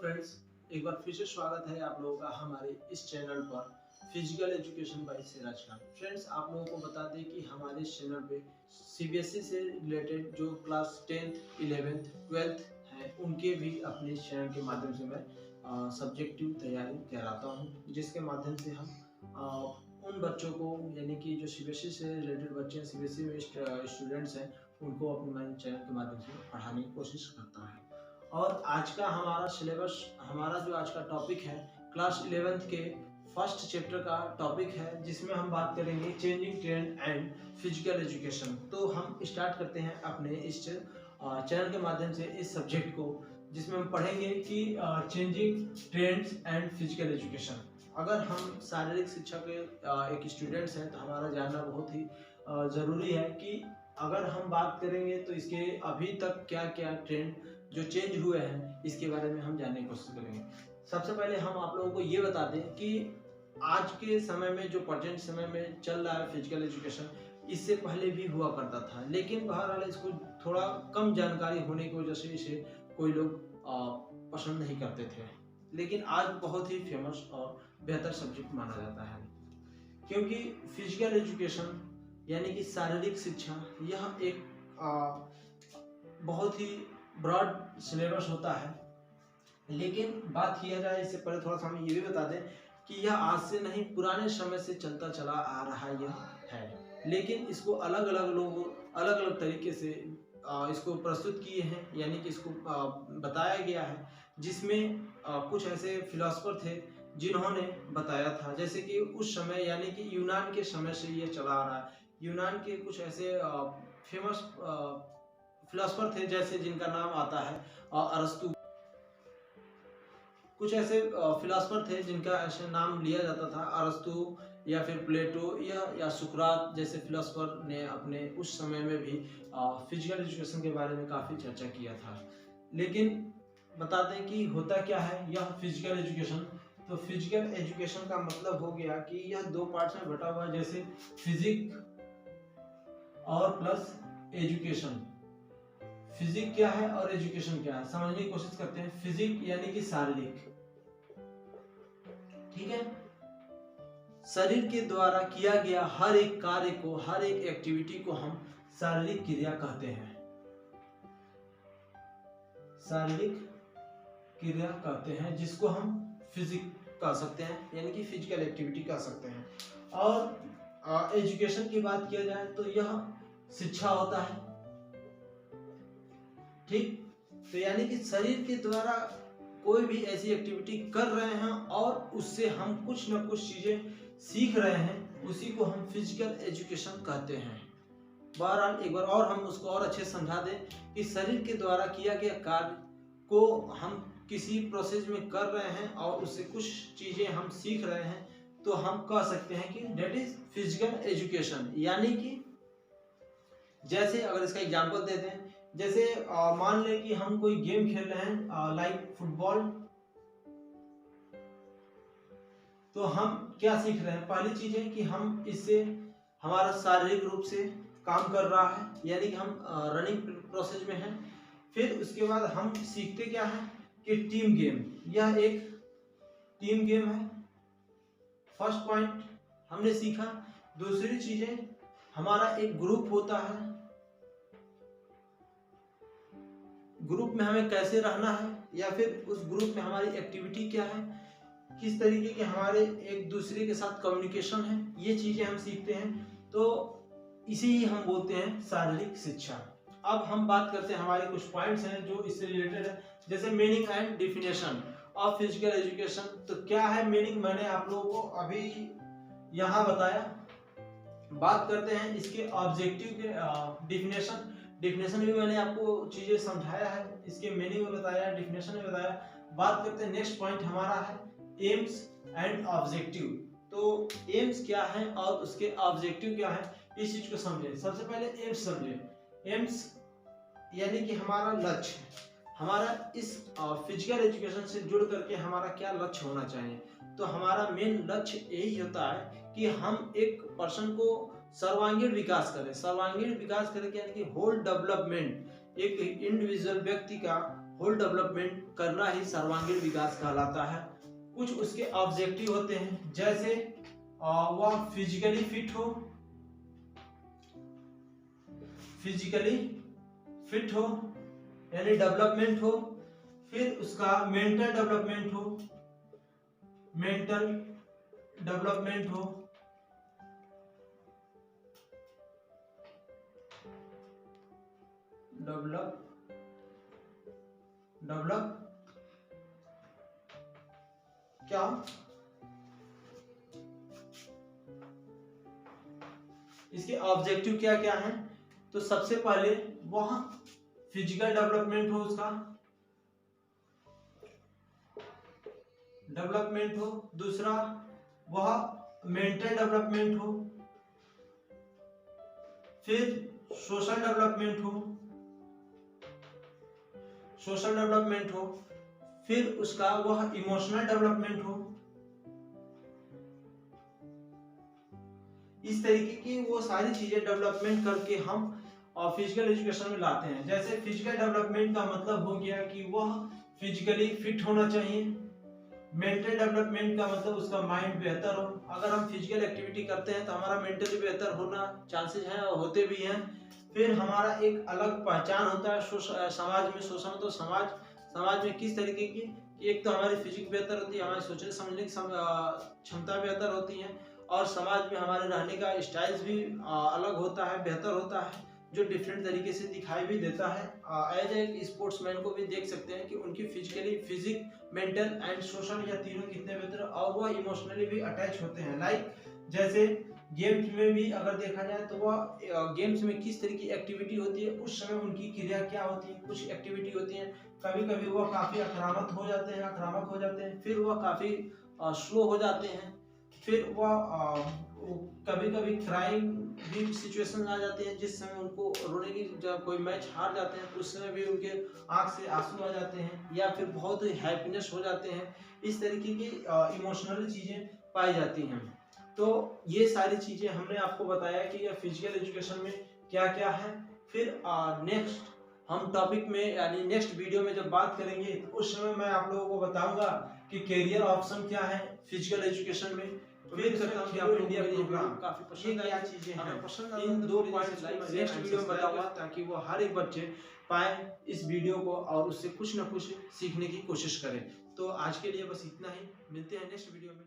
Friends, एक बार फिर से स्वागत है आप लोगों का हमारे इस चैनल पर physical education by Siraj Khan. Friends, आप लोगों को बता दें कि हमारे इस चैनल पे सीबीएसई से रिलेटेड जो क्लास 10th, 11th, 12th हैं उनके भी अपने इस चैनल के माध्यम से मैं सब्जेक्टिव तैयारी कराता हूँ, जिसके माध्यम से हम उन बच्चों को यानी कि जो सीबीएसई से रिलेटेड बच्चे हैं, सीबीएसई में स्टूडेंट्स हैं, उनको अपने चैनल के माध्यम से पढ़ाने की कोशिश करता है। और आज का हमारा सिलेबस, हमारा जो आज का टॉपिक है क्लास 11th के फर्स्ट चैप्टर का टॉपिक है, जिसमें हम बात करेंगे changing trend and physical education. तो हम स्टार्ट करते हैं अपने इस चैनल के माध्यम से इस सब्जेक्ट को, जिसमें हम पढ़ेंगे कि changing trends and physical education. अगर हम शारीरिक शिक्षा के एक स्टूडेंट्स हैं तो हमारा जानना बहुत ही ज़रूरी है कि अगर हम बात करेंगे तो इसके अभी तक क्या क्या ट्रेंड जो चेंज हुए हैं इसके बारे में हम जानने की कोशिश करेंगे। सबसे पहले हम आप लोगों को ये बता दें कि आज के समय में जो प्रेजेंट समय में चल रहा है फिजिकल एजुकेशन, इससे पहले भी हुआ करता था, लेकिन बहरहाल इसको थोड़ा कम जानकारी होने की वजह से इसे कोई लोग पसंद नहीं करते थे, लेकिन आज बहुत ही फेमस और बेहतर सब्जेक्ट माना जाता है, क्योंकि फिजिकल एजुकेशन यानी कि शारीरिक शिक्षा यह एक बहुत ही ब्रॉड सिलेबस होता है। लेकिन बात किया जाए इससे पहले थोड़ा सा हम ये भी बता दें कि यह आज से नहीं, पुराने समय से चलता चला आ रहा यह है, लेकिन इसको अलग अलग लोग अलग अलग तरीके से इसको प्रस्तुत किए हैं, यानी कि इसको बताया गया है, जिसमें कुछ ऐसे फिलोसफर थे जिन्होंने बताया था, जैसे कि उस समय यानी कि यूनान के समय से यह चला आ रहा है। यूनान के कुछ ऐसे फेमस फिलोसफर थे जैसे जिनका नाम आता है अरस्तु। कुछ ऐसे फिलोसफर थे जिनका ऐसे नाम लिया जाता था, अरस्तु या फिर प्लेटो या सुकरात जैसे फिलोसफर ने अपने उस समय में भी फिजिकल एजुकेशन के बारे में काफ़ी चर्चा किया था। लेकिन बताते हैं कि होता क्या है यह फिजिकल एजुकेशन। तो फिजिकल एजुकेशन का मतलब हो गया कि यह दो पार्ट्स में बटा हुआ है, जैसे फिजिक और प्लस एजुकेशन। फिजिक क्या है और एजुकेशन क्या है, समझने की कोशिश करते हैं। फिजिक यानी कि शारीरिक, ठीक है, शरीर के द्वारा किया गया हर एक कार्य को, हर एक एक्टिविटी को हम शारीरिक क्रिया कहते हैं, शारीरिक क्रिया कहते हैं, जिसको हम फिजिक कह सकते हैं, यानी कि फिजिकल एक्टिविटी कह सकते हैं। और एजुकेशन की बात किया जाए तो यह शिक्षा होता है, ठीक। तो यानी कि शरीर के द्वारा कोई भी ऐसी एक्टिविटी कर रहे हैं और उससे हम कुछ न कुछ चीजें सीख रहे हैं, उसी को हम फिजिकल एजुकेशन कहते हैं। बहरहाल एक बार और हम उसको और अच्छे से समझा दें कि शरीर के द्वारा किया गया कार्य को हम किसी प्रोसेस में कर रहे हैं और उससे कुछ चीजें हम सीख रहे हैं, तो हम कह सकते हैं कि दैट इज फिजिकल एजुकेशन। यानी कि जैसे अगर इसका एग्जांपल देते हैं, जैसे मान लें कि हम कोई गेम खेल रहे हैं लाइक फुटबॉल, तो हम क्या सीख रहे हैं, पहली चीज है कि हम इससे हमारा शारीरिक रूप से काम कर रहा है, यानी कि हम रनिंग प्रोसेस में हैं। फिर उसके बाद हम सीखते क्या है कि टीम गेम, यह एक टीम गेम है, फर्स्ट पॉइंट हमने सीखा। दूसरी चीजें हमारा एक ग्रुप होता है, ग्रुप में हमें कैसे रहना है, या फिर उस ग्रुप में हमारी एक्टिविटी क्या है, किस तरीके के हमारे एक दूसरे के साथ कम्युनिकेशन है, ये चीजें हम सीखते हैं। तो इसी ही हम बोलते हैं शारीरिक शिक्षा। अब हम बात करते हैं, हमारे कुछ पॉइंट्स हैं जो इससे रिलेटेड है, जैसे meaning and definition of physical education. तो क्या है मीनिंग, मैंने आप लोगों को अभी यहाँ बताया। बात करते हैं इसके ऑब्जेक्टिव के, डिफिनेशन भी मैंने आपको चीजें समझाया है, इसके मीनिंग में बताया, डिफिनेशन में बताया। बात करते हैं, नेक्स्ट पॉइंट हमारा है एम्स एंड ऑब्जेक्टिव। तो एम्स क्या है और उसके ऑब्जेक्टिव क्या है, इस चीज को समझे। सबसे पहले एम्स समझे। एम्स यानी कि हमारा लक्ष्य, हमारा इस फिजिकल एजुकेशन से जुड़ करके हमारा क्या लक्ष्य होना चाहिए। तो हमारा मेन लक्ष्य यही होता है कि हम एक पर्सन को सर्वांगीण विकास करें, सर्वांगीण विकास करें यानी कि होल डेवलपमेंट, एक इंडिविजुअल व्यक्ति का होल डेवलपमेंट करना ही सर्वांगीण विकास कहलाता है। कुछ उसके ऑब्जेक्टिव होते हैं, जैसे वह फिजिकली फिट हो, यानी डेवलपमेंट हो। फिर उसका मेंटल डेवलपमेंट हो, डेवलप क्या इसके ऑब्जेक्टिव क्या क्या है? तो सबसे पहले वह फिजिकल डेवलपमेंट हो, उसका डेवलपमेंट हो। दूसरा वह मेंटल डेवलपमेंट हो। फिर सोशल डेवलपमेंट हो। फिर उसका वह इमोशनल डेवलपमेंट हो। इस तरीके की वो सारी चीजें डेवलपमेंट करके हम फिजिकल एजुकेशन में लाते हैं। जैसे फिजिकल डेवलपमेंट का मतलब हो गया कि वह फिजिकली फिट होना चाहिए। मेंटल डेवलपमेंट का मतलब उसका माइंड बेहतर हो। अगर हम फिजिकल एक्टिविटी करते हैं तो हमारा मेंटली बेहतर होना चांसेस हैं और होते भी हैं। फिर हमारा एक अलग पहचान होता है समाज में। सोशल तो समाज में किस तरीके की, एक तो हमारी फिजिक बेहतर होती है, हमारी सोचने समझने की क्षमता बेहतर होती है, और समाज में हमारे रहने का स्टाइल भी अलग होता है, बेहतर होता है, जो डिफरेंट तरीके से दिखाई भी देता है। एज एक स्पोर्ट्समैन को भी देख सकते हैं कि उनकी फिजिक, मेंटल एंड सोशल, या तीनों कितने बेहतर, और वह इमोशनली भी अटैच होते हैं। लाइक जैसे गेम्स में भी अगर देखा जाए तो वह गेम्स में किस तरह की एक्टिविटी होती है, उस समय उनकी क्रिया क्या होती है। कुछ एक्टिविटी होती है, कभी कभी वह काफी आक्रामक हो जाते हैं, फिर वह काफी स्लो हो जाते हैं, फिर वह कभी कभी क्राइम भी सिचुएशन आ जाती है, जिस समय उनको रोने की, जब कोई मैच हार जाते हैं उस समय भी उनके आंख से आंसू आ जाते हैं, या फिर बहुत हैप्पीनेस हो जाते हैं। इस तरीके की इमोशनल चीजें पाई जाती हैं। तो ये सारी चीजें हमने आपको बताया कि यह फिजिकल एजुकेशन में क्या क्या है। फिर नेक्स्ट हम टॉपिक में, यानी नेक्स्ट वीडियो में जब बात करेंगे तो उस समय मैं आप लोगों को बताऊंगा कि कैरियर ऑप्शन क्या है फिजिकल एजुकेशन में। उम्मीद करता हूं कि आप इंडिया प्रोग्राम काफी पसंद क्या चीजें हैं, इन 2 पॉइंट्स को नेक्स्ट वीडियो में बताऊंगा, ताकि वो हर एक बच्चे पाए इस वीडियो को और उससे कुछ ना कुछ सीखने की कोशिश करें। तो आज के लिए बस इतना ही, मिलते हैं नेक्स्ट वीडियो में।